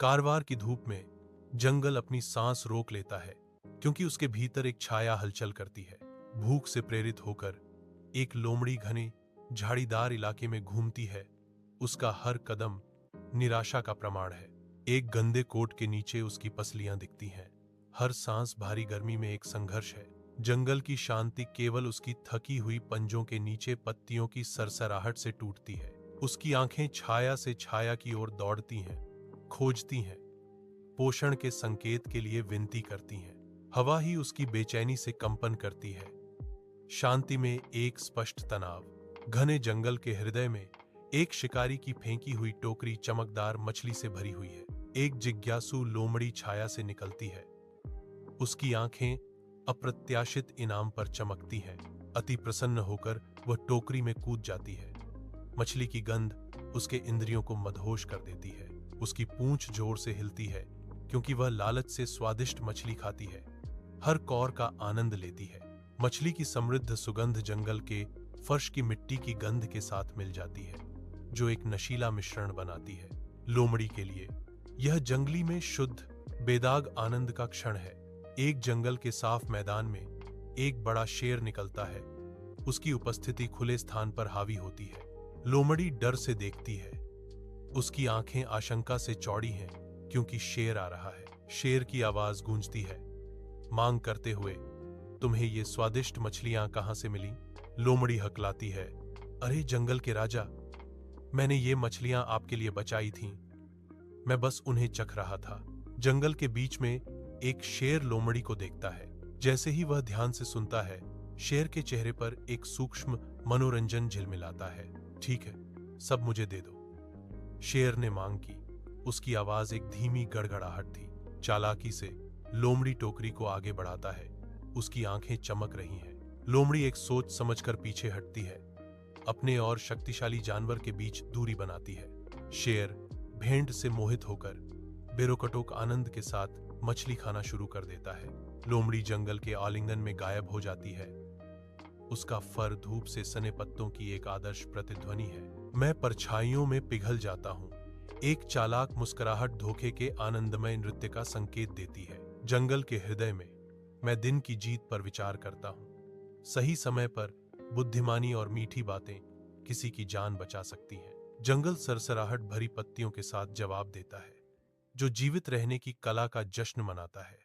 कारवार की धूप में जंगल अपनी सांस रोक लेता है क्योंकि उसके भीतर एक छाया हलचल करती है। भूख से प्रेरित होकर एक लोमड़ी घने झाड़ीदार इलाके में घूमती है। उसका हर कदम निराशा का प्रमाण है। एक गंदे कोट के नीचे उसकी पसलियां दिखती हैं। हर सांस भारी गर्मी में एक संघर्ष है। जंगल की शांति केवल उसकी थकी हुई पंजों के नीचे पत्तियों की सरसराहट से टूटती है। उसकी आंखें छाया से छाया की ओर दौड़ती हैं, खोजती हैं, पोषण के संकेत के लिए विनती करती हैं। हवा ही उसकी बेचैनी से कंपन करती है। शांति में एक स्पष्ट तनाव। घने जंगल के हृदय में एक शिकारी की फेंकी हुई टोकरी चमकदार मछली से भरी हुई है। एक जिज्ञासु लोमड़ी छाया से निकलती है। उसकी आंखें अप्रत्याशित इनाम पर चमकती हैं। अति प्रसन्न होकर वह टोकरी में कूद जाती है। मछली की गंध उसके इंद्रियों को मदहोश कर देती है। उसकी पूंछ जोर से हिलती है क्योंकि वह लालच से स्वादिष्ट मछली खाती है, हर कौर का आनंद लेती है। मछली की समृद्ध सुगंध जंगल के फर्श की मिट्टी की गंध के साथ मिल जाती है, जो एक नशीला मिश्रण बनाती है। लोमड़ी के लिए यह जंगली में शुद्ध बेदाग आनंद का क्षण है। एक जंगल के साफ मैदान में एक बड़ा शेर निकलता है। उसकी उपस्थिति खुले स्थान पर हावी होती है। लोमड़ी डर से देखती है। उसकी आंखें आशंका से चौड़ी हैं क्योंकि शेर आ रहा है। शेर की आवाज गूंजती है, मांग करते हुए, तुम्हें ये स्वादिष्ट मछलियां कहां से मिली? लोमड़ी हकलाती है, अरे जंगल के राजा, मैंने ये मछलियां आपके लिए बचाई थीं। मैं बस उन्हें चख रहा था। जंगल के बीच में एक शेर लोमड़ी को देखता है। जैसे ही वह ध्यान से सुनता है, शेर के चेहरे पर एक सूक्ष्म मनोरंजन झिलमिलाता है। ठीक है, सब मुझे दे दो, शेर ने मांग की। उसकी आवाज एक धीमी गड़गड़ाहट थी। चालाकी से लोमड़ी टोकरी को आगे बढ़ाता है। उसकी आंखें चमक रही हैं। लोमड़ी एक सोच समझकर पीछे हटती है, अपने और शक्तिशाली जानवर के बीच दूरी बनाती है। शेर भेंट से मोहित होकर बेरोकटोक आनंद के साथ मछली खाना शुरू कर देता है। लोमड़ी जंगल के आलिंगन में गायब हो जाती है। उसका फर धूप से सने पत्तों की एक आदर्श प्रतिध्वनि है। मैं परछाइयों में पिघल जाता हूँ। एक चालाक मुस्कुराहट धोखे के आनंदमय नृत्य का संकेत देती है। जंगल के हृदय में मैं दिन की जीत पर विचार करता हूँ। सही समय पर बुद्धिमानी और मीठी बातें किसी की जान बचा सकती हैं। जंगल सरसराहट भरी पत्तियों के साथ जवाब देता है, जो जीवित रहने की कला का जश्न मनाता है।